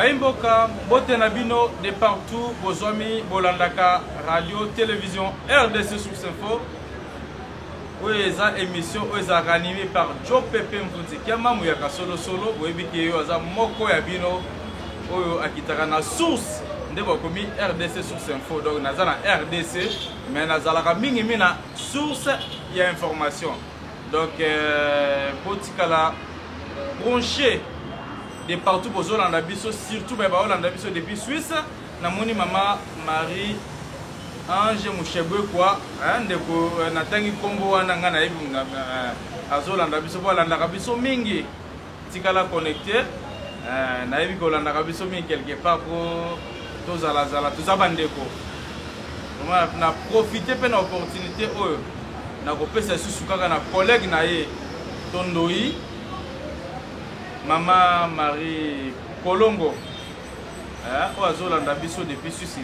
Baimboka, Bote Nabino, de partout, Bozomi, Bolandaka, radio, télévision, RDC Source Info. Oui, cette émission est animée par Joe Pepe Mfunzi Kiama, Mouyaka Solo Solo, Boebiki Yoza Moko Yabino, Oyo Akitarana Source, Ndebokomi, RDC Source Info. Donc, Nazana RDC, mais Nazala Mingimina Source, il y a information. Donc, Botikala branché. De partout pour Zolanda Bisso, surtout Zolanda Bisso depuis Suisse. Namoni maman Marie Ange Mouchebwe quoi, ndeko natangi kombo wana ngana yebi Zolanda Bisso Zolanda Bisso mingi tikala connecté na yebi ko Zolanda Bisso mingi quelque part pour tozala zala tozabandeko. Na profiter pe na opportunité oyo na kopesa susu kaka na collègue na ye Tondoi Maman Marie Kolongo, Zolanda Bisso depuis Suisse.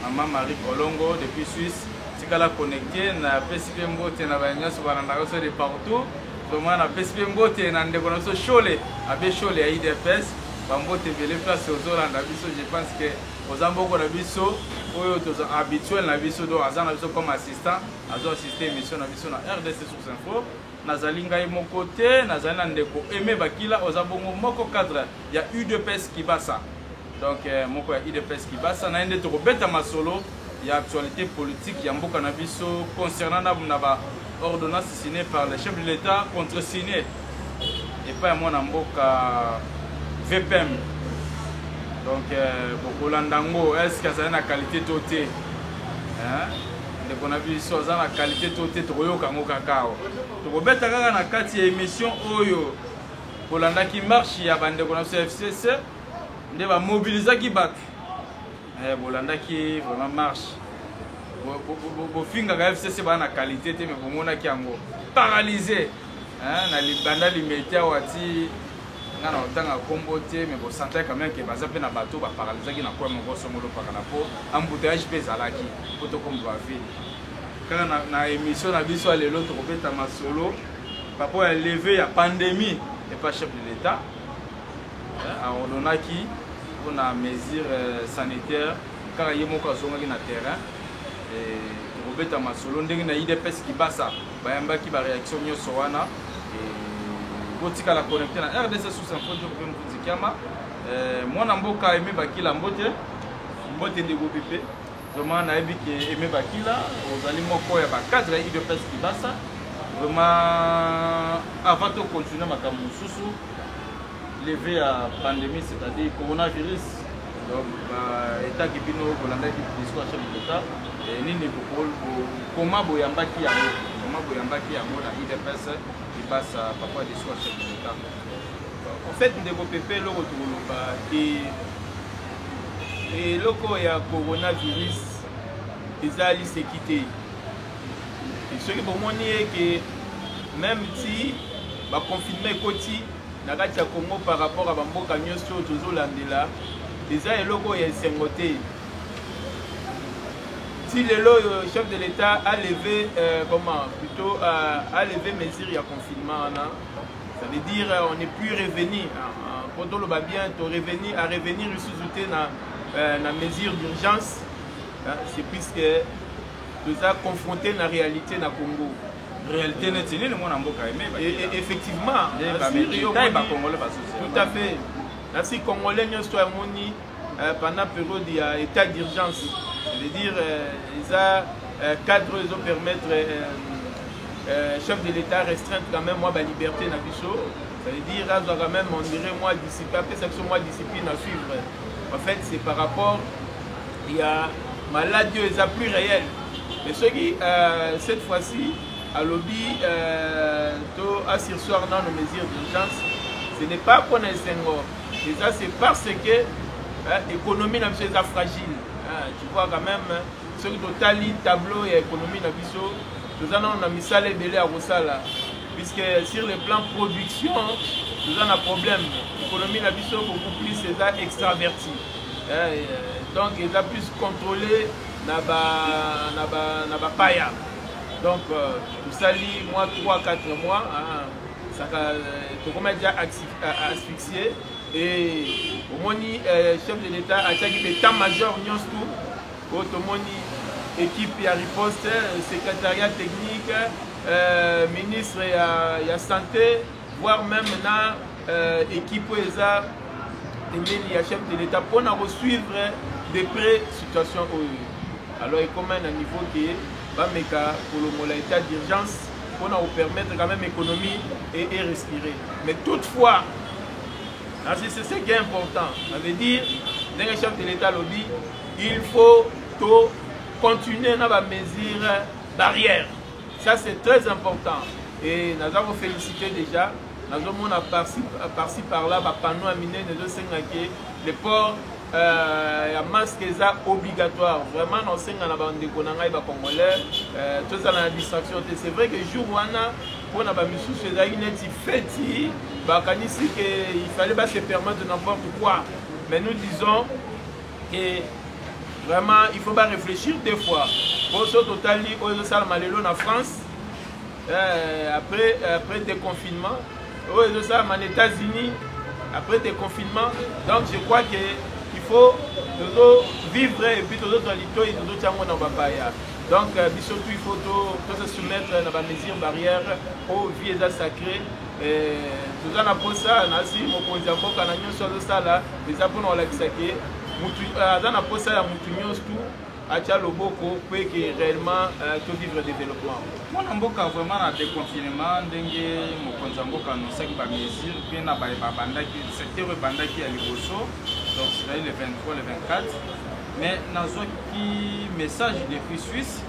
Maman Marie Kolongo depuis Suisse. Si elle a connecté, na PSP Mbote na banya so balanda so de partout. Vraiment na PSP Mbote na ndeko na so Chole, abe Chole ya IDPS, Bambote vele place aux Zolanda Bisso. Je pense que aux amboko na Bisso, oyo to habituel na Bisso do azana Bisso comme assistant, azo assister émission na Bisso na RDC Source Info. Nazali ngai mon côté, nazali ndeko Aimé Bakila ozabongo moko cadre ya UDPS Kibasa. Donc moko ya UDPS Kibasa na ndeko beta masolo ya actualité politique ya mboka na biso concernant na ba ordonnance signée par le chef de l'État contre-signé et pas mon mboka VPM. Donc bokolandango est-ce que ça a une qualité totée on a vu ça dans la qualité totale de kango kakao. To beta kaka na kati ya émission oyo Bolanda qui marche ya bande ko na FCC nde ba mobiliser ki bat. Bolanda qui vraiment marche. Bo finga ka FCC ba na qualité te mais bomona ki yango paralysé. Na libanda limité wati ngana otanga kombo te mais bo sentir quand même que baza pe na bateau ba paralysé ki na kwa mongo somolo pa na po embouteillage pe zalaki poto comme doit faire. Quand na émission na biso lelo to kobeta masolo papa a levé la pandémie et pas chef de l'État on a qui on a mesures sanitaires car yemo ka zonga na terrain et to kobeta masolo ndenge na IDPS Kibasa bayamba ki ba réaction nyoso wana et botika la connecter na RDC Source Info jo ko Mfunzi Kiama mwana mboka Aimé Bakila mbote ndeko Pepe. Vraiment, on a Aimé Bakila, aux aliments quoi, il y a cadre de presse qui va ça. Vraiment, avant de continuer ma camoufle, lever la pandémie, c'est-à-dire coronavirus. Donc, l'État qui vient au Hollandais qui discours chef de l'État, et ni ne comment Boyamba qui a la IDPS qui passe à papa discours chef de l'État. En fait, nous devons péper le retour et loko ya coronavirus ezali sécurité et ce qui pour moi est que même si ba confinement koti na kati ya Congo par rapport à bamboka nyoso tozolandela déjà eloko ya sengote si le chef de l'État a levé plutôt a levé mesures ya confinement ça veut dire on n'est plus revenu quand on le va bien to revenir à revenir sous la mesure d'urgence, c'est puisque nous avons confronté la réalité dans le Congo. Réalité n'est pas le monde en Boka. Effectivement, tout à fait. Les Congolais pendant la période il y a état d'urgence. C'est-à-dire ils ont cadre, ils ont permettre chef de l'État restreindre quand même moi la liberté dans le show. Ça veut dire là quand même on dirait moi discipline, après section moi discipline à suivre. En fait, c'est par rapport, il y a maladie, ils plus réel. Mais ce qui, cette fois-ci, à lobby, à sursoir dans nos mesures d'urgence, ce n'est pas pour les Senghor. Déjà, c'est parce que l'économie est fragile. Tu vois quand même, ce qui est tableau et l'économie nous avons mis ça les délais à Rosala. Puisque sur le plan production, nous avons un problème. L'économie n'a beaucoup plus extravertie. Donc, ils ont plus contrôlé na paya. Donc, tout ça, moi, 3-4 mois, ça a déjà asphyxié. et omoni chef de l'État atiaki l'état-major nyonso tout otomoni équipe ya riposte secrétariat technique ministre ya santé voire même na équipe oyo eza emeli ya chef de l'État mpona kosuivre de près situation oyo. Alors ekoma na niveau ke bameka kolongola état d'urgence mpona kopermettre quand même économie et respirer. Mais toutefois c'est ce qui est important. Ça veut dire que le chef de l'État lobby, il faut continuer dans la mesure barrière. Ça c'est très important. Et nous avons félicité déjà. Nous avons par-ci par-là, panneau amené, le port masque est obligatoire. Vraiment, nous avons congolais, tout ça dans la distraction. C'est vrai que le jour où on a pour la fête, il fallait pas se permettre n'importe quoi. Mais nous disons que vraiment, il ne faut pas réfléchir deux fois. Pour ce total, en France, après déconfinement, aux États-Unis, après déconfinement. Donc je crois qu'il faut vivre et puis tout autre lito et tout autre dans papaya. Donc surtout il faut se soumettre à la mesure barrière aux vies sacrées. Tout ça pour ça, nasi mokonzi mboka na nyonso azosala eza mpona kolakisa ke mutu aza na posa ya mutu nyonso tu atia loboko po eke réellement tovivre développement. Mwana mboka vraiment na déconfinement ndenge mokonzi mboka anosaki bamesure mpe na babandaki secteur ebandaki ya liboso donc c'est le 23 le 24 mais nazwaki message depuis Suisse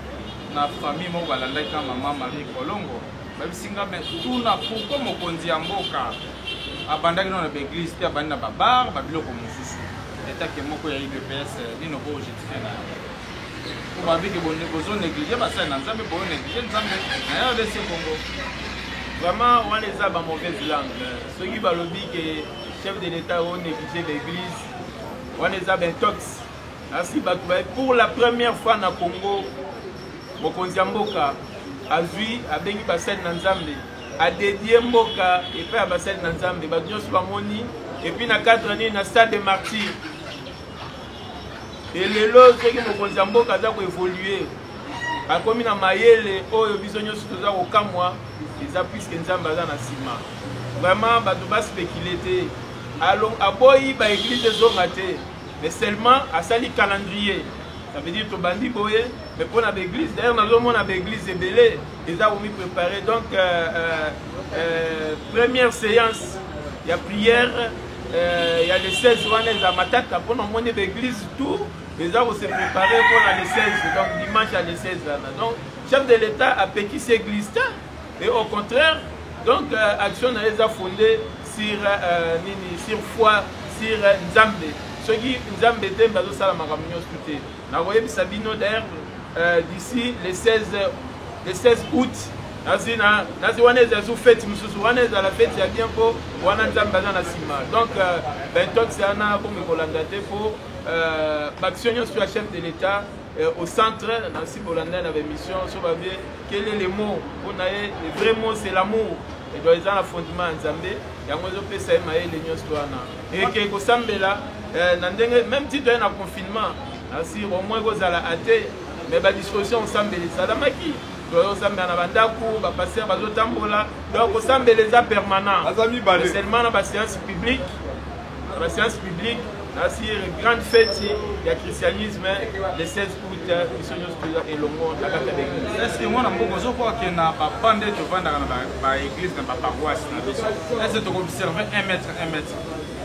na famille moko balandaki na mama Marie Kolongo babisinga mais tuna pourquoi mokonzi ya mboka abandaki na baeglise te abandi na babar babiloko mosusu etake moko ya IBPS nino bo justifier na pour que vous négligez ça n'a jamais bon négliger n'a laissé Congo vraiment on les a dans mauvaise langue ceux qui va le dire que chef de l'État ont négligé l'église on les a ben tox ainsi pour la première fois na Congo mokonzi mboka azui abengi basel na nzambe a dédié mboka et puis à basel na nzambe ba nyonso bamoni et puis na cadre ni na stade de martyrs. Et les lois qui sont mboka za ko évoluer akomi na mayele oyo biso nyonso toza ko kamwa eza puisque nzambe aza na sima vraiment bato ba spéculer te allons aboyi ba église ezonga te mais seulement asali calendrier ça veut dire to bandi boye mais pour na église d'ailleurs nazo mona ba église ebele eza komi préparer donc première séance il y a prière il y a les 16 wana za matata pour na mona ba église tout. Les gens vont se préparer pour les 16, donc dimanche à les 16 ans. Donc, le chef de l'État a péqué ses églises. Et au contraire, donc, l'action a fondée sur foi, sur Nzambe. Ce qui Nzambe était, mais ça, la maramignon scouté. Nous voyons Sabino d'ailleurs d'ici les 16 août. Nasi wana ezazu fête mususu wana eza la fête ya bien po wana Nzambe aza na sima. Donc bentok c'est ana comme kolanda te po action sur le chef de l'État au centre Nancy Bolanda avait mission sur quel est le mot on a le vrai mot c'est l'amour et doit être un fondement Nzambe ya ngozo pesa maye le nyonso wana et que ko sambela ndenge même si tu es en confinement Nancy au moins kozala athée mais ba disposition sambela salamaki Osambela na bandako ba passer bazotambola donc osambela permanent seulement na ba séance publique c'est une grande fête du christianisme le 16 août qui sont et le monde la carte d'église. Est-ce que moi je crois que na ba bande to vanda na ba église na ba paroisse na biso. Est-ce que tu observer 1 mètre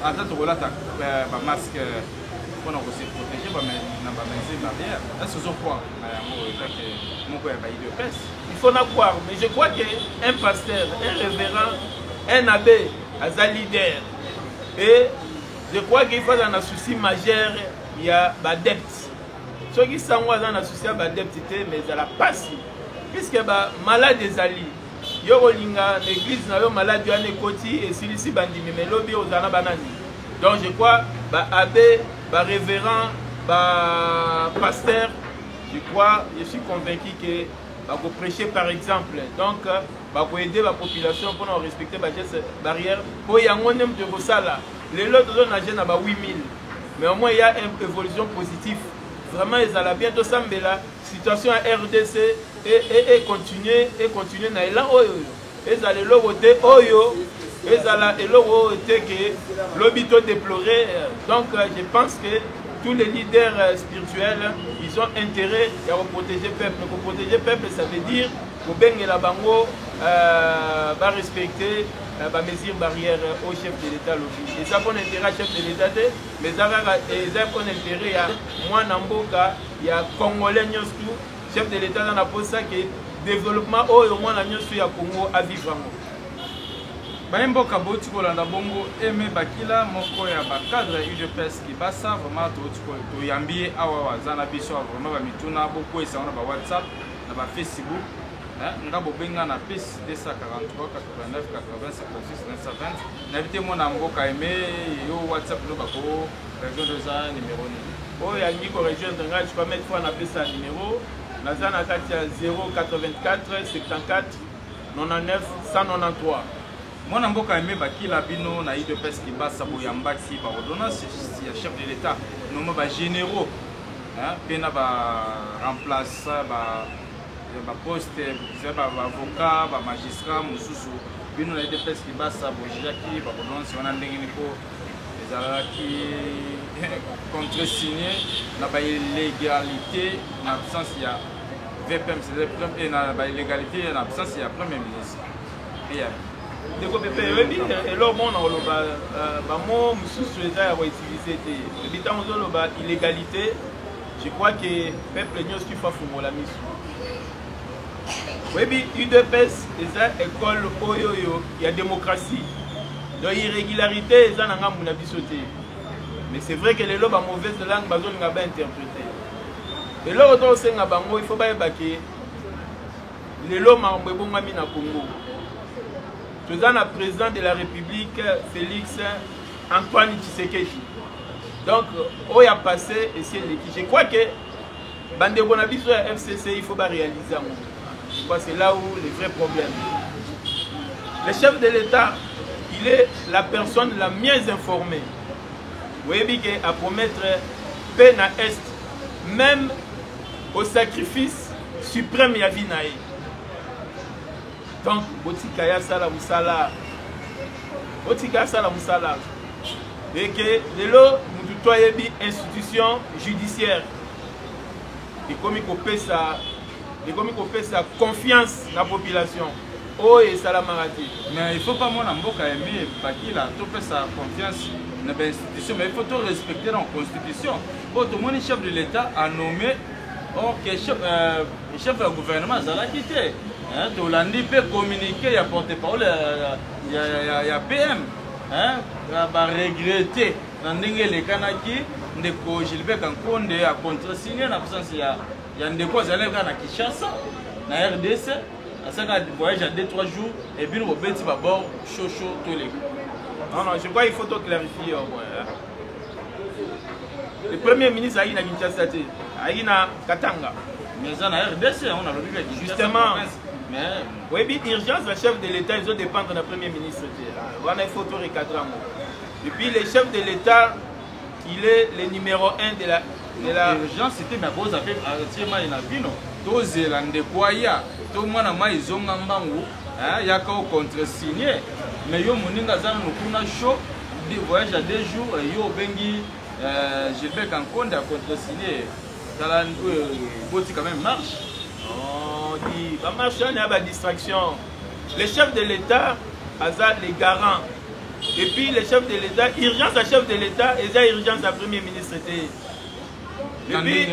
attends to relata ba masque pour nous se protéger ba na ba mesure barrière. Est-ce que je crois il faut en croire mais je crois que un pasteur, un révérend, un abbé, un leader et je crois qu'il faut un souci majeur, il y a des dettes. Ceux qui sont un souci à des dettes, mais ils la passe. Puisque les malades des alliés, il y a l'église, il y a malade qui est et si ici, il y a banani. Donc je crois que abbé, révérend, pasteur, je suis convaincu que pour prêcher par exemple, donc pour aider la population pour respecter les gestes barrières, pour y avoir un de ça là. Les lots de nager n'a pas 8000. Mais au moins il y a une évolution positive. Vraiment, ils allaient bientôt s'embêter la situation à RDC et continuer dans l'élan. Ils allaient le voter. Ils allaient le voter que l'obito déploré. Donc, je pense que tous les leaders spirituels, ils ont intérêt à protéger le peuple. Pour protéger le peuple, ça veut dire que la bango va respecter les mesures barrières au chef de l'État. Et ça, pour intérêt au chef de l'État, mais ça pour intérêt à moi, Namboka, il y a Congolais, chef de l'État, dans la pose ça que développement au moins la Congo à vivre. Mboka boti kolanda bongo eme bakila moko ya bakadre UDPS ki basa vraiment to yambi awa wazana biso vraiment ba mituna beaucoup et ça on ba WhatsApp na ba Facebook nga bobenga na pis 243 89 80 56 920 n'invité mon mboka eme yo WhatsApp no bako région de za numéro ni oh ya ngiko région de nga je peux mettre fois na pesa numéro na za na kati ya 084 74 99 193. Mon mboka aimé bakila bino na UDPS ki basa boyambaki ba ordonnance ya chef de l'État nomo ba généraux pena ba remplacer ba poste ba avocat ba magistrat mususu bino na UDPS ki basa bojaki ba ordonnance wana ndenge niko ezalaki contresigné na ba illégalité na absence ya VPM et na ba illégalité na absence ya premier ministre de quoi pépé et là bon on va mot mususu eza ya utiliser te bitango zo ba illégalité je crois que peuple nyos qui fa fungola misu oui UDPS eza école oyoyo ya démocratie donc irrégularité eza na ngambu na biso te mais c'est vrai que les loba mauvaise langue bazo nga ba interpréter et là autant senga bango il faut ba ebake les loba mambo ebongami na Congo. Nous avons le président de la République, Félix Antoine Tshisekedi. Donc, on a passé et c'est l'équipe. Je crois que Bande Bonabiso à FCC, il faut pas réaliser. Je crois que c'est là où les vrais problèmes. Le chef de l'État, il est la personne la mieux informée. Vous voyez qu'à promettre paix à Est, même au sacrifice suprême Yavinaï. Donc, Botikaya Sala Moussala. Botikaya Sala Moussala. Et que de l'eau, nous tutoyons une institution judiciaire. Et comme il fait sa confiance dans la population. Oh, et Salamarati. Mais il ne faut pas moi Namboka aimer Bakila, tout fait sa confiance dans l'institution. Mais il faut tout respecter dans la constitution. Bon, tout le monde, chef de l'État a nommé. Or, que chef du gouvernement, ça l'a quitté. Tolandi peut communiquer, il y a porte-parole, il y a PM. Il va regretter. Dans les Kanaki, Ndeko Gilbert Kankonde a contresigné l'absence. Il y a Ndeko Zalem à Kinshasa, na RDC. À ça, il voyage à 2-3 jours et puis au petit bord, chaud, tous les coups. Non, je crois qu'il faut tout clarifier. Le premier ministre a eu Kinshasa, a eu Katanga. Mais dans la RDC, on a le but justement. Oui, bien, urgence, le chef de l'État, ils ont dépendre de la première ministre. Il faut tout recadrer. Et puis, le chef de l'État, il est le numéro 1 de la. L'urgence, c'était ma cause avec Artiema et Navino. Tous les Landais, tout le monde a ils ont un bango. Il y a qu'à contresigner. Mais il y a un chaud, des voyages à 2 jours, il y a Bengi, Gilbert Kankonde a contresigné. Il quand même marche. Il va marcher, il y a la distraction. Les chefs de l'État, les garants. Et puis les chefs de l'État, urgence à chef de l'État, et ça urgence à premier ministre. Et puis,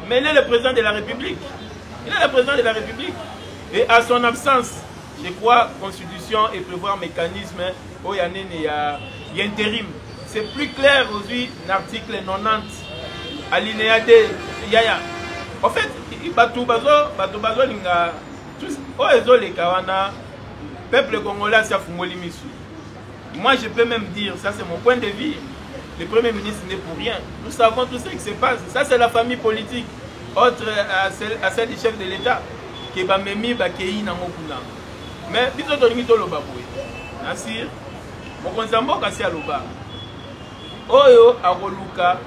mais il est le président de la République. Il est le président de la République. Et à son absence, je crois, constitution et prévoir mécanisme, il y a intérim. C'est plus clair aujourd'hui, l'article 90, alinéa D, en fait, peuple congolais, moi je peux même dire, ça c'est mon point de vue, le premier ministre n'est pour rien. Nous savons tout ce qui se passe. Ça c'est la famille politique, autre à celle du chef de l'État, qui est Memi Bakei Namokuna. Mais, Nasir, mokonzi ya mboka si aloba oyo akoluka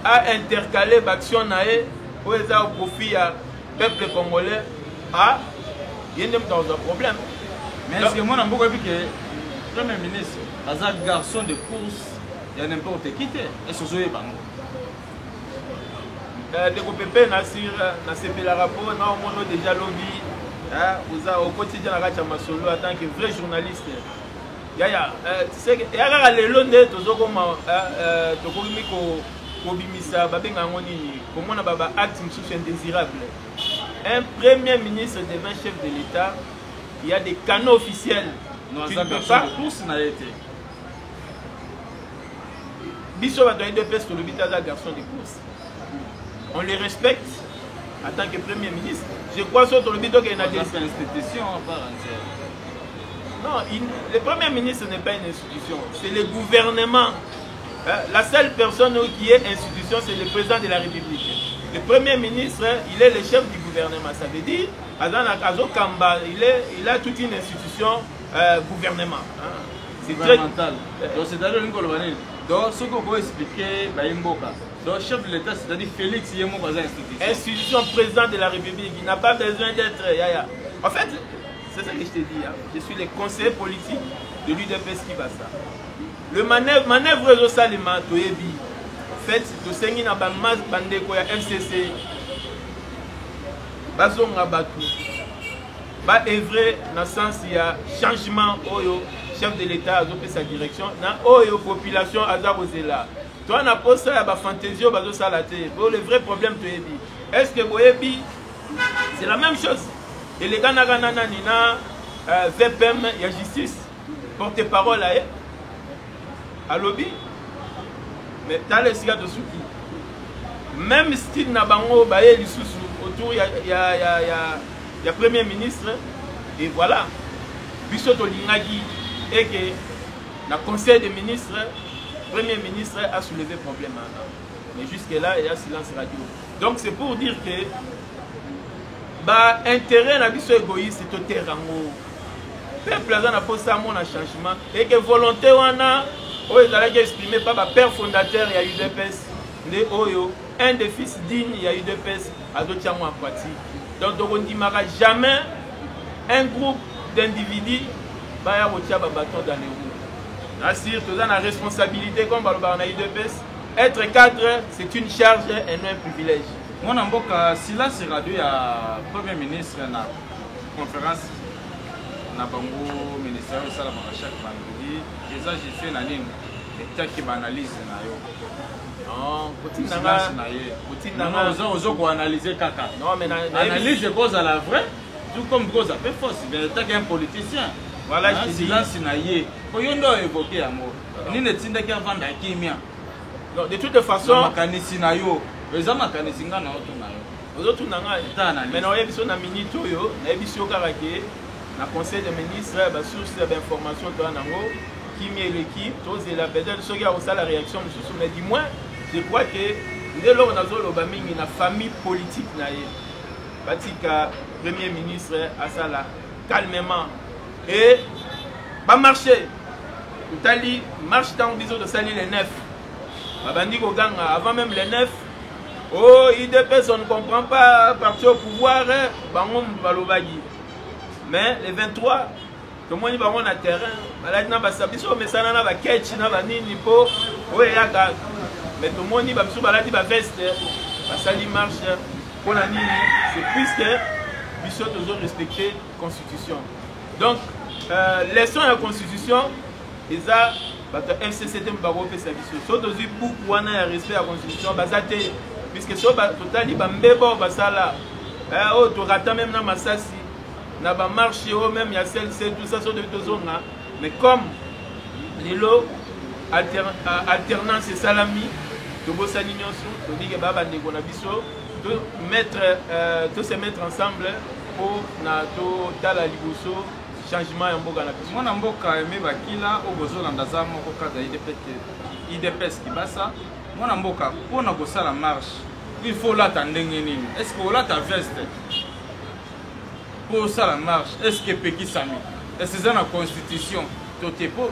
a intercaler baction na ye oyo eza au profit ya peuple congolais a ye nde moto akozwa problème. Mais est-ce que moi na mboka ebi ke premier ministre aza garçon de course ya n'importe qui te est-ce que ozoyeba ngo ndeko pepe nasepelaka mpo na omona déjà lobi oza okotidien na kati ya masolo en tant que vrai journaliste yaya eya kaka lelo nde tozokoma tokomi kobimisa babenga yango nini komona ba acte mosusu indésirable. Un premier ministre devient chef de l'État, il y a des canaux officiels. Tu ne peux pas tous n'a été. Bisso va donner deux pestes le but à garçon de course. On les respecte en tant que premier ministre. Je crois sur le but qu'il y a une institution à part entière. Non, le premier ministre n'est pas une institution, c'est le gouvernement. La seule personne qui est institution, c'est le président de la République. Le premier ministre, il est le chef du gouvernement. Ça veut dire, il a toute une institution gouvernement. C'est gouvernemental. Donc c'est-à-dire donc ce qu'on peut expliquer, donc chef de l'État, c'est-à-dire Félix Yemoko, institution. Institution président de la République, il n'a pas besoin d'être yaya. En fait, c'est ça que je te dis. Je suis le conseiller politique de l'UDPS Kibasa. Le manœuvre de Salima, Toyebi, fait, tu sais, na bamas bandeko ya FCC, bazonga batu, ba evre na sens ya changement oyo chef de l'État a fait sa direction, na oyo population azabozela. Toi na posa ya ba fantaisie bazo salate. Bon le vrai problème Toyebi. Est-ce que Boyebi c'est la même chose? Et les gars na nina VPM ya justice porte-parole à lobby. Mais dans les sigas de Souki, même style Nabango, Baye Lissoussou, autour il y a premier ministre, et voilà. Bissot Olingagi, et que le conseil des ministres, premier ministre a soulevé le problème. Mais jusque-là, il y a silence radio. Donc c'est pour dire que l'intérêt de Bissot égoïste, c'est au terrain. Le peuple a posé un changement, et que volonté, on a. Ils allaient exprimer par le père fondateur, il y a eu deux pèses. Un des fils dignes, il y a eu deux pèses à d'autres en pratique. Donc, on ne dira jamais un groupe d'individus va y avoir un bâton dans les roues. Assire, tu as la responsabilité comme on a eu deux pèses. Être cadre, c'est une charge et non un privilège. Moi, si là, c'est radio, il y a le premier ministre dans la conférence. Na bango ministère de la chaque vendredi déjà j'ai fait na nini et qui analyse na yo ozo ko analyser kaka non mais analyse cause à la vraie tout comme cause à peu fausse mais tant qu'un politicien voilà je dis silence na ye ko yondo évoquer amour ni ne tinda ki vendre kimia non de toute façon makanisi na yo eza makanisi nga na auto na yo ozo tunanga mais na yebiso na minute oyo na yebiso karake na conseil des ministres, la source d'information qui met l'équipe, la peut-être ceux qui ont la réaction, mais du moins, je crois que dès lors qu'on a une famille politique, le premier ministre a ça là, calmement. Et va marcher. Tali marche dans le de salir les neufs. Avant même les neufs, oh, IDPS, on ne comprend pas, partir au pouvoir, mais les 23, comme on y va à terrain, mais ça n'a pas catch, n'a pas ni po, mais tout le monde y va sur baladi va veste, ça lui marche pour la nini, c'est puisque nous sommes toujours respecter la constitution. Donc, laissons la constitution, et ça, FCCT m'a fait sa mission. Surtout pour qu'on ait respect à la constitution, puisque ça, total, il va me faire ça là. Oh, tu rates même dans ma sassi. Na ba marché même il y a celle tout ça sur de zones mais comme les lots alternance et salami de bossani nyonso to dit que baba ndeko na biso to mettre to se mettre ensemble pour na to tala liboso changement ya mboka na biso mwana mboka eme bakila obozo landa za moko kada IDPS Kibasa mwana mboka pona kosala marche il faut la tandenge nini est-ce que la ta veste pour ça la marche, est-ce que Péki Sami, est-ce que c'est dans la constitution, pour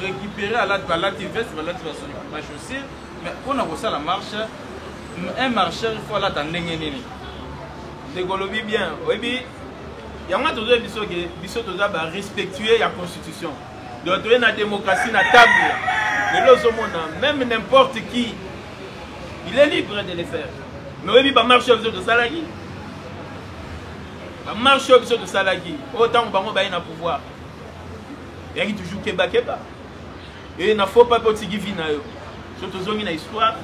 récupérer à la veste, ma chaussure, mais on a reçu la marche, un marcheur, il faut l'attendre. Dégolobi bien, oui, il y a un autre qui doit respecter la constitution. Donc, il y a une démocratie à table. Même n'importe qui, il est libre de le faire. Mais oui, il y a un marcheur de Salagi. Un marcheur de Salagi. Autant qu'on a un pouvoir. Il y a toujours Keba. Et il ne faut pas que tu vives. Surtout une histoire.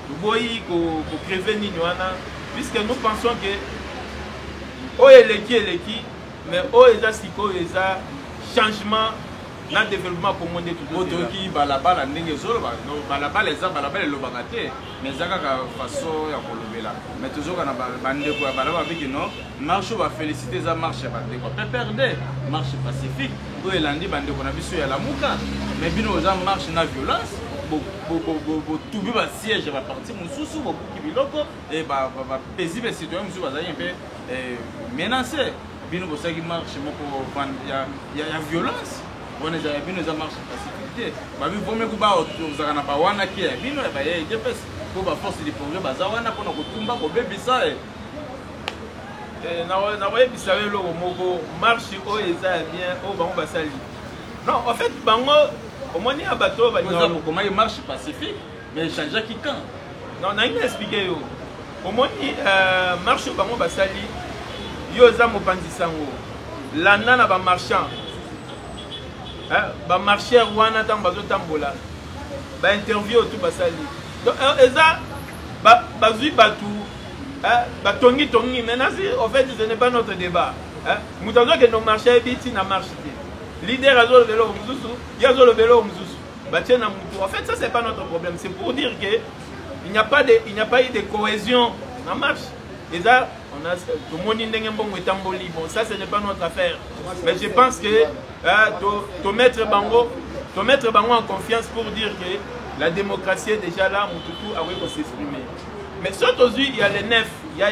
Nous voyons qu'on crève Ninoana. Puisque nous pensons que oh eleki mais oh eza siko eza changement dans le développement pour monde tout autre qui balabala ndenge zolo balabala eza balabala lobaka te mais eza kaka façon ya kolobela mais toujours kana bandeko ya balabala biki non marche va féliciter eza marche bandeko pe perdre marche pacifique oyo elandi bandeko na biso ya lamuka mais bino eza marche na violence tubi ba siège ba parti mususu bokuki biloko et ba paisible citoyen mususu bazali un peu menacé bino bosaki marche moko ya violence on est bino za marche pacifique ba bi vome ku ba ozaka na ba wana ki bino ba ye depes ko ba force de progrès baza wana pona kotumba ko bebisa na wa bebisa lo moko marche o eza bien o ba on ba sali non en fait bango au moins il y a bateau comment il marche pacifique mais changer qui quand non on a expliqué yo au moins marche bango basali yo za mopanzi sango landa na ba marchand ba marcheur wana tant bazo tambola ba interview tout basali donc eza bazui batu batongi maintenant en fait ce n'est pas notre débat mutazo que nos marchés biti na marche leader a le vélo mususu, il y a le vélo mususu. En fait, ça c'est pas notre problème. C'est pour dire que il n'y a pas eu de cohésion en marche. Et ça, on a tout le monde est bon, ça ce n'est pas notre affaire. Mais je pense que te mettre bango en confiance pour dire que la démocratie est déjà là, Moutoutou a envie de s'exprimer. Mais surtout aujourd'hui, il y a les nefs, il y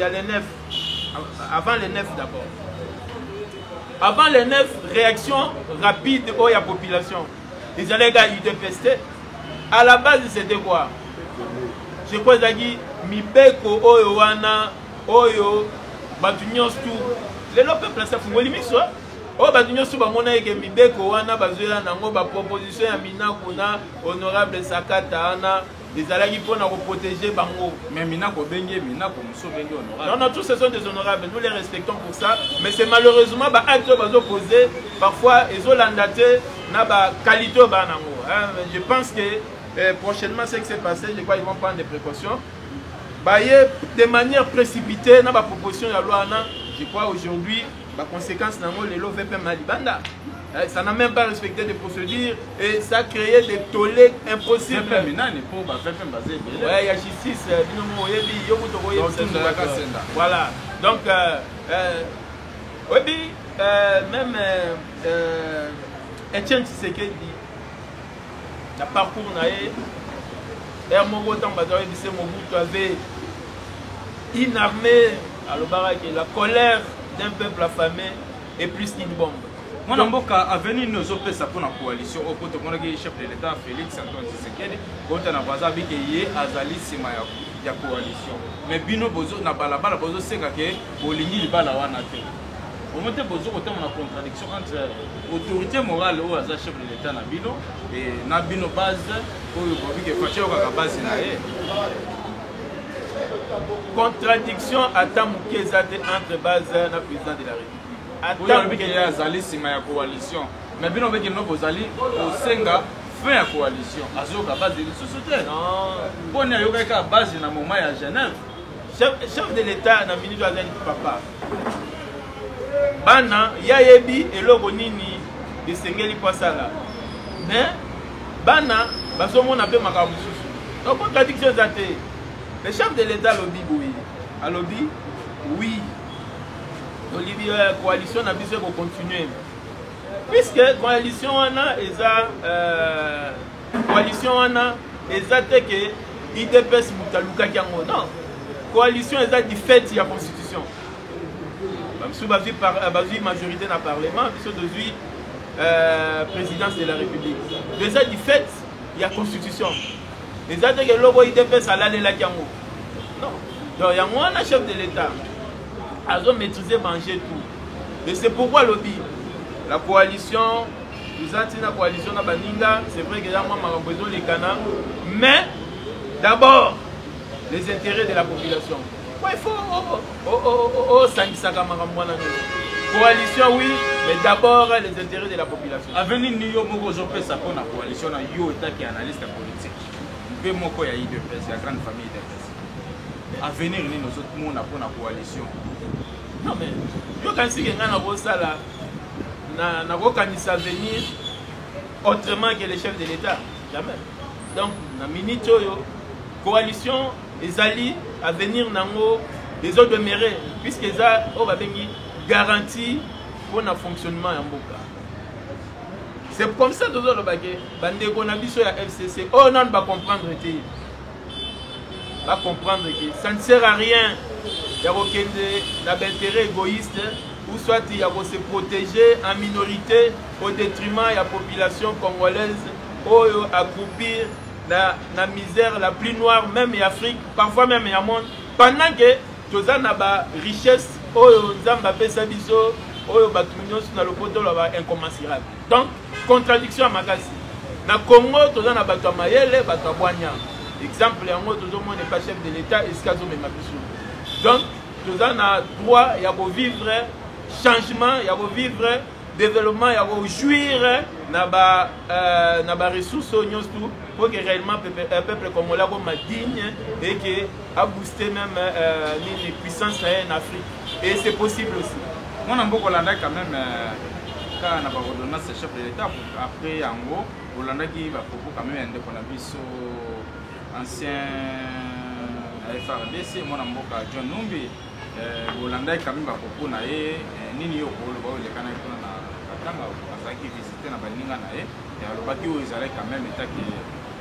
a les nefs. Avant les nefs d'abord. Avant les 9 réactions rapides de la population, ils allaient gagner de pester. À la base, c'était quoi? Je crois que Mibeko, Oyo, Wana, Oyo, Batunios, tout. Les peuple, ça fait un peu oh, Batunios, tout, Mibeko, Wana, Bazuela, Nango, proposition à Mina, Kuna, honorable Sakata, Ana. Les alliés pour nous protéger Bango. Mais Minako Bengue, Minako Mousso Bengue honorable. Non, tous ce sont des honorables, nous les respectons pour ça. Mais c'est malheureusement un acte opposé. Parfois, ils ont l'andaté, n'a pas qualité au Banango. Je pense que prochainement, ce qui s'est passé, je crois qu'ils vont prendre des précautions. De manière précipitée, n'a pas proposition de la loi. Je crois aujourd'hui, la conséquence, les lots VP Malibanda. Ça n'a même pas respecté des procédures et ça a créé des tollés impossibles. Ouais, il y a justice. Voilà. Donc, oui, même Etienne Tshisekedi, le parcours Mobutu avait une armée, la colère d'un peuple affamé est plus qu'une bombe. Moi, je suis venu nous opérer pour la coalition. Au côté de chef de l'État, Félix Antoine Tshisekedi, quand on a basé avec Azali Sima ya coalition. Mais bino bozo na balabala bozo senga ke bolingi libala wana te. Au moment où bozo kote na contradiction entre autorité morale ou aza chef de l'État na bino et na bino base oyo bobi ke faché ka base na ye. Contradiction à Tamukezade entre base na président de la République. Attends, il y a Azali Sima ya coalition. Mais bino beki no bozali au senga fin ya coalition. Azoka base de société. Non. Bon ya yoka ka base na moment ya Genève. Chef de l'État na minute azali papa. Bana yayebi eloko nini esengeli kwa sala. Mais bana bazomona pe makambo susu. Donc contradiction zate. Le chef de l'État lobby boui. A lobby oui. Olivier coalition n'a besoin de continuer. Puisque coalition a que IDPS Moutalouka Kiango. Non. Coalition est du fait de la constitution. Si vous avez majorité dans le Parlement, présidence de la République. Déjà du fait, il y a constitution. Les autres que l'on IDP ça là la Kiango. Non. Donc il y a moi un chef de l'État. Ils ont maîtrisé manger tout. Et c'est pourquoi lobby. La coalition, nous avons la coalition à Baninga, c'est vrai que là moi m'a besoin les canards, mais d'abord les intérêts de la population. Il faut coalition oui, mais d'abord les intérêts de la population. Avenir Niyo Moko Zopé ça pour la coalition na yo état qui analyste politique. Pe moko ya IDPS, la grande famille IDPS. Avenir ni nous autres monde pour la coalition. Non mais yo quand si quelqu'un na bosala na kokanisa venir autrement que les chefs de l'État, jamais. Donc na minute yo coalition ezali à venir nango les autres demeurés puisque ça on va bengi garantie pour le fonctionnement en Mboka. C'est comme ça que nous avons dit que la FCC, oh non, va comprendre que ça ne sert à rien. Il y a aucun intérêt égoïste ou soit il y a se protéger en minorité au détriment de la population congolaise ou accroupir la misère la plus noire, même en Afrique, parfois même en monde, pendant que nous avons une richesse. Incommensurable. Donc, contradiction à Makassi. Na Congo, tu as un bateau Mayele, bateau Boigna. Exemple, tout le monde n'est pas chef de l'État, donc, tu as un droit, il y a vivre changement, il y a vivre développement, il y a jouir de ressources pour que réellement le peuple congolais soit digne et que a boosté même les puissances en Afrique. Et c'est possible aussi. Moi, je quand même quand on a ordonné ce chef de l'État après Ango, Hollanda qui va quand même indépendant ancien FRDC, moi je John Numbi, Hollanda quand même va propos naé nini yo ko le le kana ko na katanga azaki visiter na baninga naé et alobaki o ezalaki quand même état que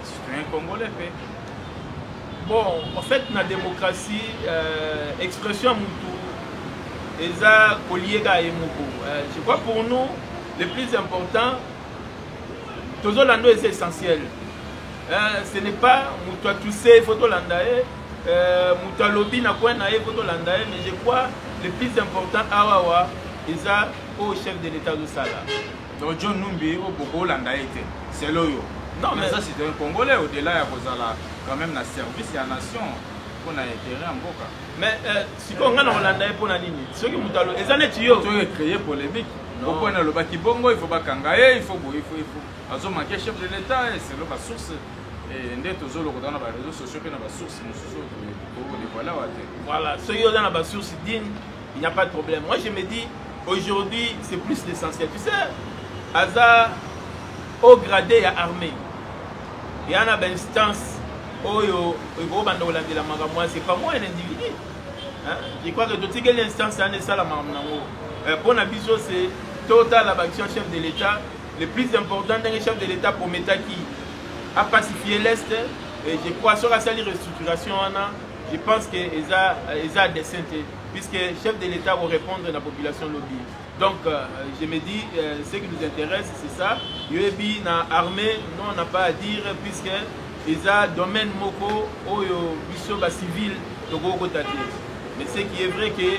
citoyen congolais fait. Bon, en fait, dans la démocratie, expression moutou, eza koliega et moukou. Je crois pour nous, le plus important, toujours l'ando est essentiel. Ce n'est pas moutou à tousser, photo landae, moutou à lobby na quoi nae, photo landae, mais je crois le plus important, awawa, eza au chef de l'État de Sala. Donc John Numbi au Boko landae, c'est loyo. Non, mais ça c'est un Congolais au-delà de quand même la service et la nation pour la intérêt en Boka. Mais si on a Hollande pour la ligne, ceux qui m'ont dit, ils en ont créé polémique. Au point de l'Obaki Bongo, il faut pas kangaye, il faut. Ils ont manqué chef de l'État et c'est la source. Et nous toujours dans les réseaux sociaux, dans la source, voilà, ceux qui ont dans la source digne, il n'y a pas de problème. Moi je me dis, aujourd'hui c'est plus l'essentiel. Tu sais, Aza au gradé et armé. Il y a une instance où c'est pas moi un individu. Je crois que toute l'instance c'est ça la pour la vision c'est total l'action chef de l'État. Le plus important d'un chef de l'État pour Métaki a pacifié l'Est. Et je crois sur la salle de restructuration, je pense que ça a descente puisque le chef de l'État va répondre à la population lobby. Donc, je me dis, ce qui nous intéresse, c'est ça. Yoebi, dans l'armée, nous, on n'a pas à dire, puisque il y a un domaine moko, où il y a civil, mais ce qui est vrai que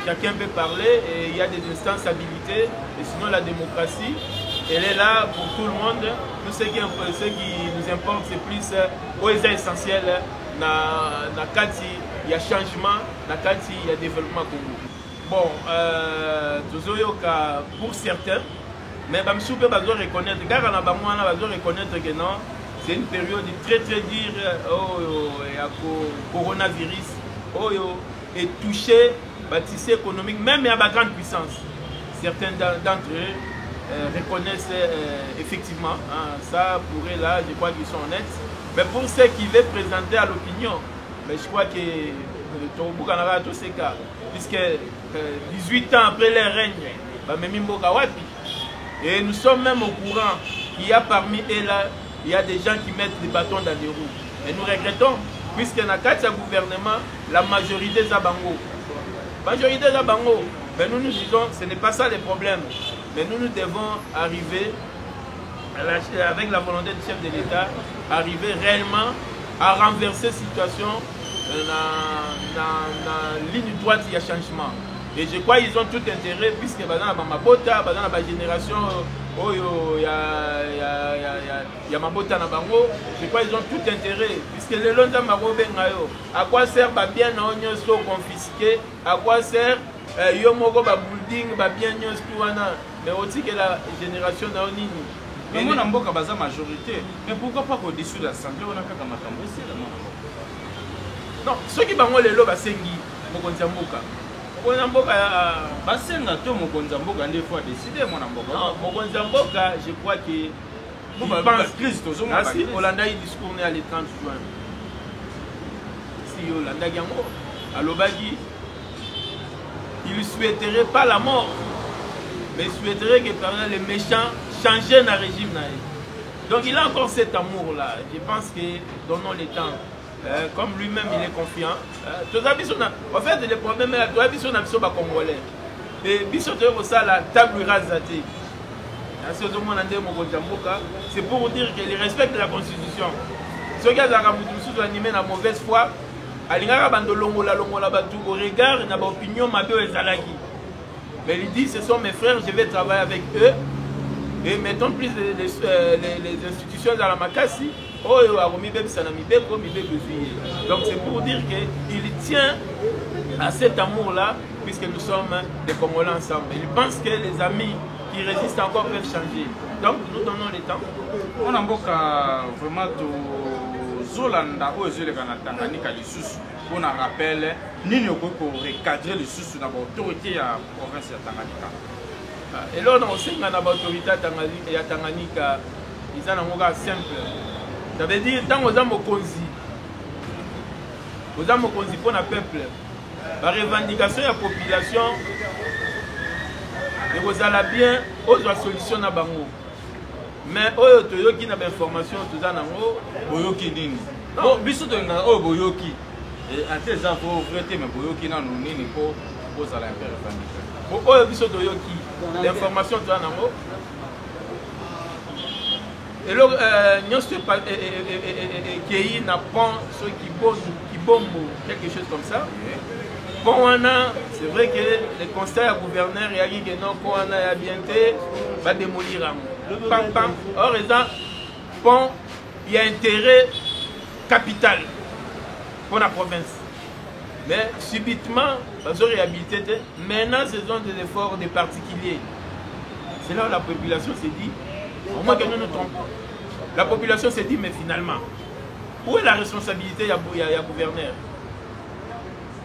chacun peut parler, et il y a des instances habilitées, et sinon la démocratie, elle est là pour tout le monde. Nous, ce qui nous importe, c'est plus, où est essentiel, dans le cadre, il y a changement, dans le cadre, il y a développement Congo. Bon, pour certains, mais je vais reconnaître, car on a reconnaître que non, c'est une période très très dure coronavirus et touché le tissu économique, même à la grande puissance. Certains d'entre eux reconnaissent effectivement, ça pourrait là, je crois qu'ils sont honnêtes. Mais pour ceux qui veulent présenter à l'opinion, mais je crois que tous ces cas, puisque 18 ans après leur règne, et nous sommes même au courant qu'il y a parmi eux là, il y a des gens qui mettent des bâtons dans les roues. Et nous regrettons, puisque dans le gouvernement, la majorité est à Bango. Mais nous nous disons, ce n'est pas ça le problème. Mais nous devons arriver, avec la volonté du chef de l'État, arriver réellement à renverser la situation dans la ligne droite, il y a changement. Et je crois qu'ils ont tout intérêt, puisque dans la Mabota, dans la génération, il y a Mabota na bango, je crois qu'ils ont tout intérêt, puisque les longs à quoi sert bien sont confisqués, à quoi sert Yomoko building, bien mais aussi que la génération na nini. Mais mon amboka baza majorité, mais pourquoi pas au-dessus de l'Assemblée, on a qu'à matambo ici là. Non, ceux qui bango les lots basengi, mokonza mboka. Mokonza mboka basenga to mokonza mboka ndé fois décidé mon amboka. Non, mokonza mboka, je crois que bon pense Christ aux hommes. Si Hollanda il discours né à le 30 juin. Si Hollanda yango alobaki il souhaiterait pas la mort, mais il souhaiterait que pendant les méchants changer le régime. Donc il a encore cet amour là. Je pense que donnons le temps. Comme lui-même il est confiant. En fait, le problème est que nous sommes congolais. Et la table rasée. C'est pour vous dire qu'il respecte la constitution. Ceux qui ont animé la mauvaise foi, au regard de l'opinion, mais il dit ce sont mes frères, je vais travailler avec eux. Et mettons plus les institutions dans la Makassi. Donc c'est pour dire qu'il tient à cet amour-là, puisque nous sommes des Congolais ensemble. Il pense que les amis qui résistent encore peuvent changer. Donc nous donnons le temps. On a vraiment Zolanda ou Zolanda Tanganyika lisusu. On a rappelé nini okoko recadrer lisusu na autorité ya province ya Tanganyika. Et là on sait que l'autorité ya Tanganyika ils ont un simple. Ça veut dire tant aux hommes mokonzi pour le peuple. La revendication de la population et vous allez bien aux solutions à bango. Mais aux toyoki na information tout ça nango boyoki nini. Bon biso to na o boyoki. Et à tes enfants vrai mais boyoki na nini pour aux à la revendication. Pour eux biso toyoki l'information tout ça nango. Et là, nous sommes qui n'a pas ceux qui bombent quelque chose comme ça. Bon, c'est vrai que le constat du gouverneur il a dit que non, pour on a bien été, va démolir. Or, bon, il y a intérêt capital pour la province. Mais subitement, ils ont réhabilité. Maintenant, ce sont des efforts des particuliers. C'est là où la population s'est dit. Au moins que nous nous trompons. La population s'est dit, mais finalement, où est la responsabilité du gouverneur?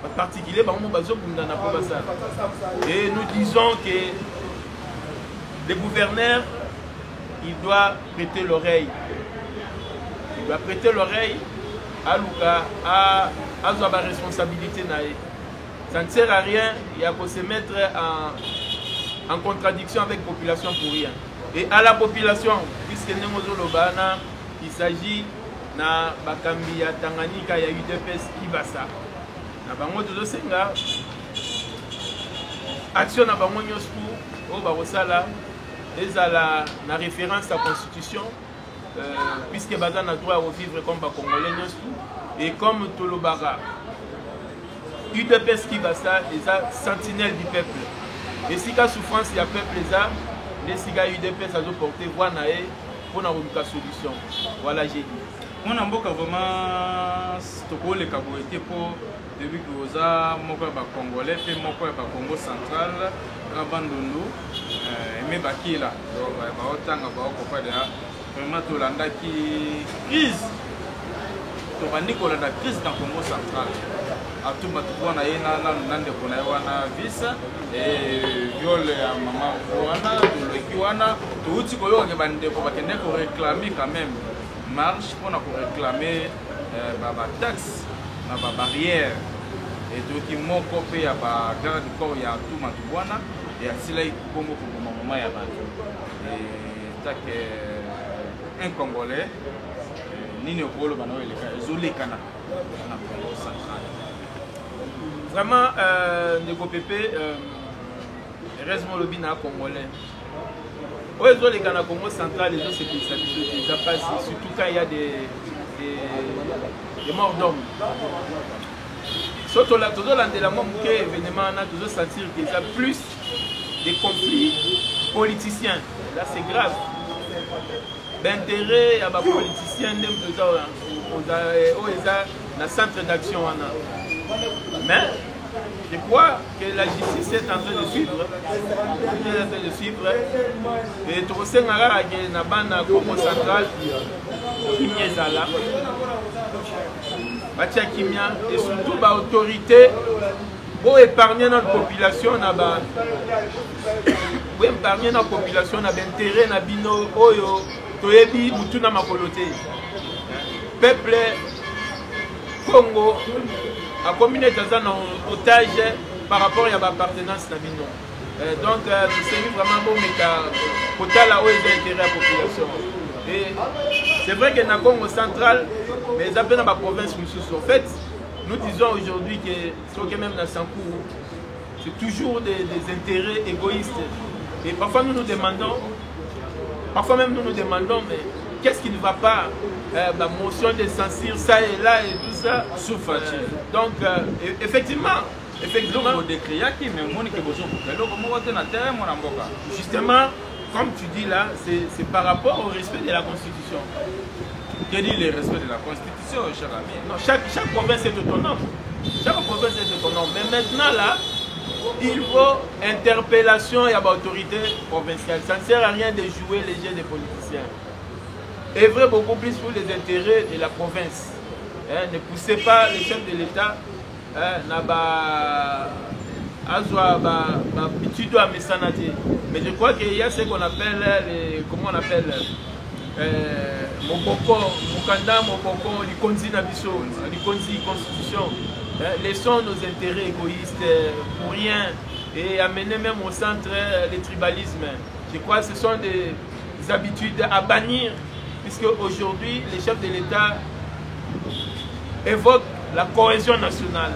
En particulier, et nous disons que le gouverneur, il doit prêter l'oreille. Il doit prêter l'oreille à Luka, à sa responsabilité. Ça ne sert à rien, il y a qu'à se mettre en contradiction avec la population pour rien. Et à la population, puisque il s'agit de Bakambi, Tanganyika, il y a UDPS qui va ça. Action na bango nyosku o barosala ezala na référence à la constitution puisque baza na droit à vivre comme ba congolais nyosku et comme Tolobara UDPS qui va ça les sentinelles du peuple et si ka souffrance ya peuple ça les siga UDPS a porté voix na e pour na une solution voilà j'ai dit on a beaucoup vraiment toko le kaboité pour depuis que vous avez un Congolais, puis un Congo central, un bandolo, mais qui là, vraiment tout l'anda qui crise, tout la crise dans le Congo central. À tout le monde, on a un visa et viol à maman Wana, tout le Kiwana, tout ce qu'on a réclamer quand même marche pour réclamer la taxe. Na ba barrière et donc qui m'ont coupé à ba garde du corps ya tout matouana et asila ikongo pour maman ya ba et tak un congolais nini okolo bana eleka ezolekana na Congo central vraiment Nego Pépé reste mon lobby na congolais les Ghana Congo central, les autres c'est des habitudes, ça passe, surtout quand il y a des morts d'hommes. Surtout là, tout là, de la même événement, on a toujours sentir qu'il y a plus de conflits politiciens. Là, c'est grave. D'intérêt, il y a des politiciens qui sont dans le centre d'action. Mais je crois que la justice est en train de suivre. Et tout ce qui est dans le Congo central, et surtout l'autorité pour épargner notre population, pour épargner notre population, d'intérêt na bino oyo toyebi mutu na makolote. Peuple Congo a combiné dans un otage par rapport à l'appartenance na bino. Donc c'est vraiment bon mais côté là où il y a intérêt à la population. Et c'est vrai que dans le Congo central, mais ils appellent dans la province en fait, nous disons aujourd'hui que ce qui est même dans Sankou, c'est toujours des intérêts égoïstes. Et parfois nous nous demandons, mais qu'est-ce qui ne va pas? La motion de censure, ça et là et tout ça. Donc, effectivement, justement, comme tu dis là, c'est par rapport au respect de la Constitution. Quel est le respect de la Constitution, cher ami? Non, chaque province est autonome. Chaque province est autonome. Mais maintenant là, il faut interpellation et l'autorité provinciale. Ça ne sert à rien de jouer les jeux des politiciens. Œuvrez beaucoup plus pour les intérêts de la province. Ne poussez pas les chefs de l'État mais je crois qu'il y a ce qu'on appelle comment on appelle Moboko, Mukanda, Moboko, l'Ikonzi Nabiso, l'Ikonzi Constitution. Laissons nos intérêts égoïstes pour rien et amener même au centre le tribalisme. Je crois que ce sont des habitudes à bannir, puisque aujourd'hui les chefs de l'État évoquent la cohésion nationale.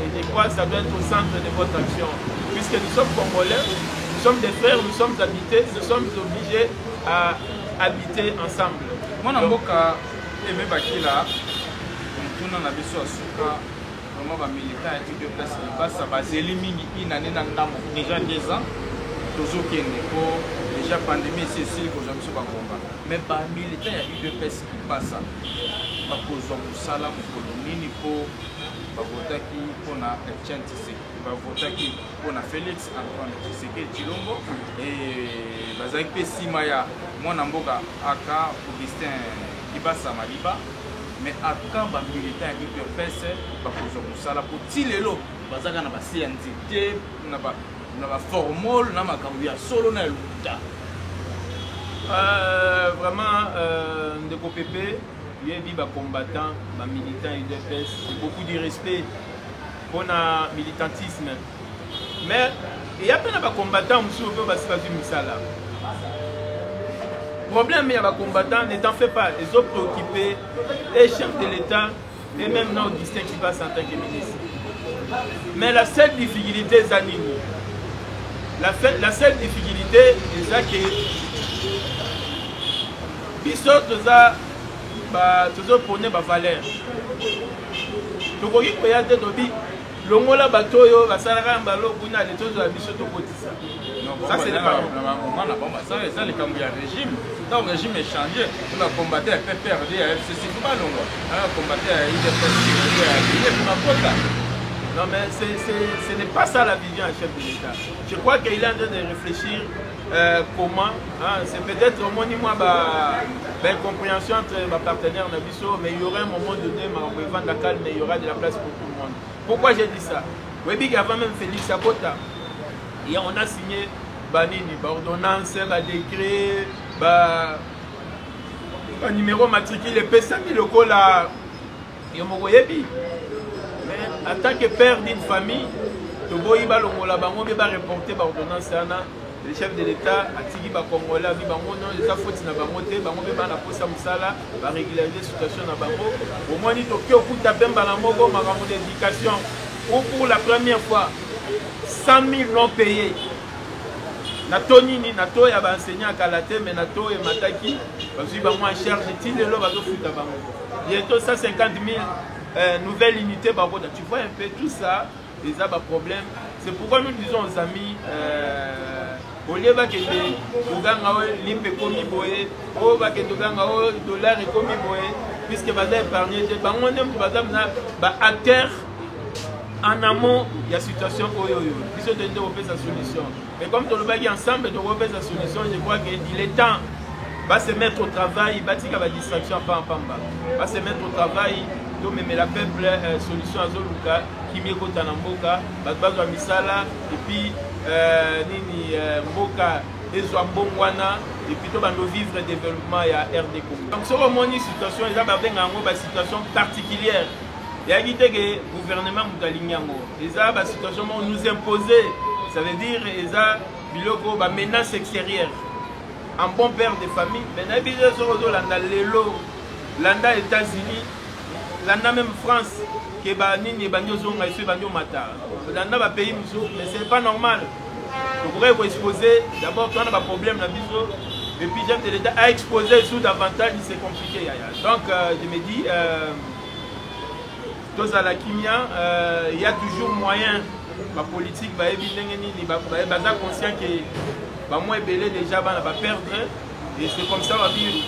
Et je crois que ça doit être au centre de votre action. Puisque nous sommes Congolais, nous sommes des frères, nous sommes habités, nous sommes obligés à habiter ensemble. Moi, je suis aimé Bakila, je suis vraiment un militant de place de base, ça éliminer déjà 2 ans, toujours qu'il y a déjà pandémie, c'est ici que je me suis combat. Mais les militants de place qui passent, je suis salam pour bavotaki mpona Etienne Tshisekedi, bavotaki mpona Félix Antoine Tshisekedi Tshilombo et bazalaki mpe nsima ya mwana mboka aka Augustin Kibasa Maliba, mais aka bamilitant ya UDPS bakozwa kosala po ti lelo bazalaka na basientité na baformole na makambo ya solo na eluta. Vraiment, Ndeko Pépé, il y a des combattants, des militants UDPS, beaucoup de respect pour le militantisme. Mais il y a plein de combattants qui sont là. Le problème, il y a des combattants, ne t'en fais pas, ils sont préoccupés, les chefs de l'État, et même non Augustin qui passe en tant que ministre. Mais la seule difficulté, c'est la seule difficulté, c'est que toujours prôner ma valeur. Donc il y a des lobbies. Longola bato yo basalaka mbalo kuna les choses à biso to kotisa. Ça c'est le pas. Ça les cambi à régime. Donc le régime est changé. On a combattu à PPRD à FCC pas longo. On a combattu à IDPS pour la quota. Non mais ce n'est pas ça la vision à chef de l'État. Je crois qu'il est en train de réfléchir comment, c'est peut-être au moins une compréhension entre les partenaires Nabiso, mais il y aura un moment donné, mais il y aura de la place pour tout le monde. Pourquoi j'ai dit ça? Oui, avant même Félix Akota, on a signé ordonnance, décret, numéro matricule, PSA, le cola, mais en tant que père d'une famille, le le chef de l'État a dit que les Congolais ont faute na bangote, bangote na posa musala, ba régulariser situation na bango. Au moins ni Tokyo kuta pemba na moko makambo d'éducation. Ou pour la première fois 100 000 non payés. nato nini nato ya baenseignant kala te mais nato emataki bazwi bango en charge ti lelo bazofuta bango bientôt 150 000 nouvelles unités babota. Tu vois un peu tout ça eza baproblème. C'est pourquoi nous disons aux amis au lieu bakende koganga o limpe ekomi boye o bakende koganga o dollar ekomi boye puisque baza épargné te bango nde moto baza na baacteur en amont il y a situation oyo biso tende kopesa solution. Mais comme tolobaki ensemble tokopesa solution, je crois qu'il est temps va se mettre au travail, batika ba distraction pamba va se mettre au travail donc même la peuple solution azoluka kimi ekota na mboka bato misala et puis nini mboka ezwa mbongwana et puis to bando vivre développement ya RD Congo. Donc sur moni situation eza ba benga ngo ba situation particulière. Ya gite que gouvernement mutalinyango eza ba situation nous imposer, ça veut dire eza biloko ba menace extérieure. Un bon père de famille, mais n'habitez sur landa lelo, landa États-Unis, landa même France, qui est banni banyo zonga et banyo mata. Landa va payer muso, mais c'est pas normal. Vous pourrez vous exposer. D'abord, tu as un problème la biso, et puis j'aime de l'État à exposer sous davantage, c'est compliqué. Donc je me dis, tous à la kimia, il y a toujours moyen. La politique va être conscient que moi belé déjà va perdre et c'est comme ça va vivre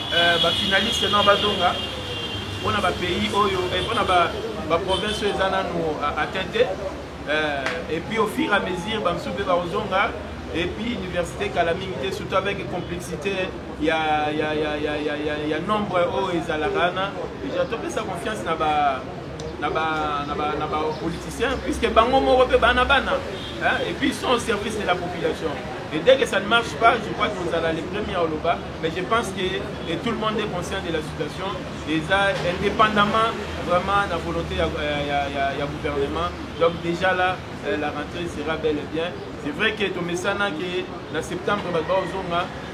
finaliste dans bazonga on a pays oyo et on a province ezana nous atteinte et puis au fur et à mesure ba msube ba ozonga et puis université calamité surtout avec complexité il y a nombre o ezalarana et j'attends sa confiance na ba politiciens puisque bango moko pe bana et puis ils sont au service de la population. Et dès que ça ne marche pas, je crois que nous allons les premiers au Loba, mais je pense que tout le monde est conscient de la situation, et ça, indépendamment vraiment de la volonté du gouvernement. Donc déjà là, la rentrée sera bel et bien. C'est vrai que tout messana que en septembre,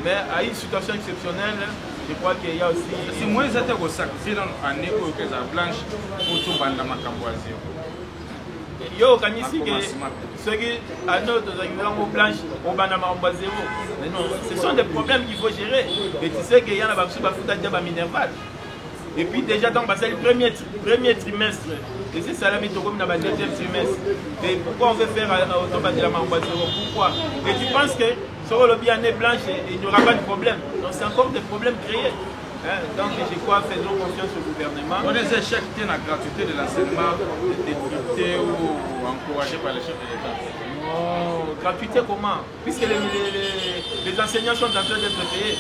mais à une situation exceptionnelle, je crois qu'il y a aussi... Si moi, j'étais au sac, c'est en écho que ça blanche pour tout le monde. Yo kanisi que ceux qui à notre blanche au banama en zéro. Mais non, ce sont des problèmes qu'il faut gérer. Et tu sais qu'il y en a qui sont minerval. Et puis déjà dans le premier trimestre, et c'est ça la mise comme dans le deuxième trimestre. Et pourquoi on veut faire autant de en zéro? Pourquoi? Et tu penses que sur le bien blanche, il n'y aura pas de problème. Donc c'est encore des problèmes créés. Donc je crois faisons confiance au gouvernement. On est échec de la gratuité de l'enseignement décrypté ou encouragé par les chefs de l'État. Non, gratuité comment? Puisque les enseignants sont en train d'être payés.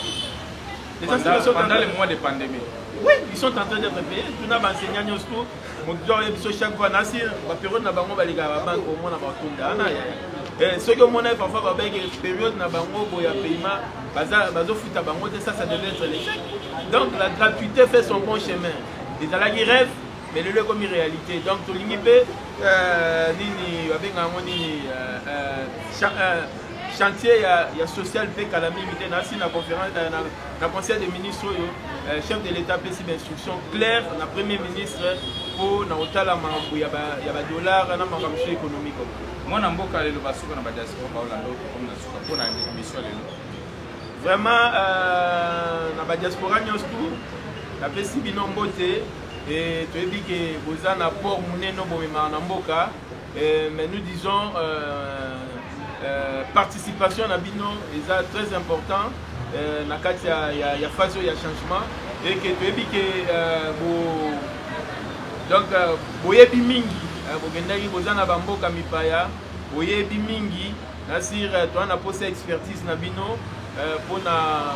Les enseignants sont pendant les mois de pandémie. Oui, ils sont en train d'être payés. Tout le monde enseignant tout. Mon Dieu, chaque fois, Nassir, la période n'a pas de banque au monde à ceux qui ont parfois une période n'a pas de paiement, ça devait être l'échec. Donc la gratuité fait son bon chemin. Les alagis rêvent, mais le comme une réalité. Donc tout l'imipé, chantier il y a social fait calamité dans la conférence dans le conseil des ministres chef de l'État fait une instruction claire dans le premier ministre pour na otala il y a dollar na marché économique. Moi na mboka lelo basuka na diaspora ba Orlando comme na suka pour na émission lelo. Vraiment na diaspora nyosku la pesi bino mbote et tu dis que vous en apport muneno bomema na mboka mais nous disons participation na bino est très important na kati ya phase ya changement et que tu dis que donc boyebi mingi bogendaki bozana bamboka mipaya boyebi mingi nasir toana posa expertise na bino pona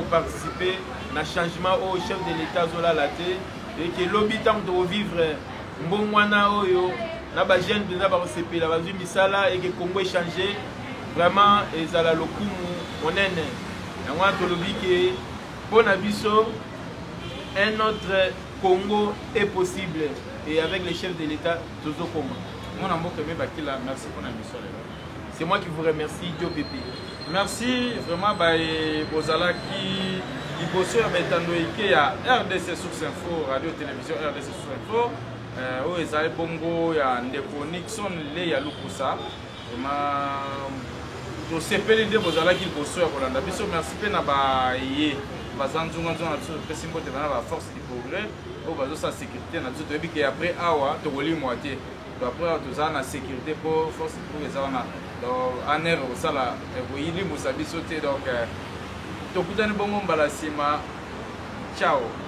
participer na changement au chef de l'État zola laté et que lobby tant de vivre mbongwana oyo na ba jeune beza ba sepela bazwi misala et que Congo échanger vraiment ezala lokumu onene yango to lobby que pona biso un autre Congo est possible et avec les chefs de l'État Tozo Koma. Merci pour l'émission. C'est moi qui vous remercie, Dieu Pépé. Merci vraiment Bozala qui bosse avec Tandoïke à RDC Source Info, Radio Télévision RDC Source Info. Où ils Bongo, il y a Ndeko Nixon, il y a Lukusa. tosepeli nde bozalaki liboso ya kolanda biso. Merci mpe na baye baza nzunga na biso topesi mbote bana baforce du progrès oyo bazosala sécurité na biso toyebi ke après awa tokolimwa te. Donc après tozala na sécurité mpo force du progrès eza wana en aire kosala koyilimusa biso te. Donc tokutani bongo mbala nsima. Ciao.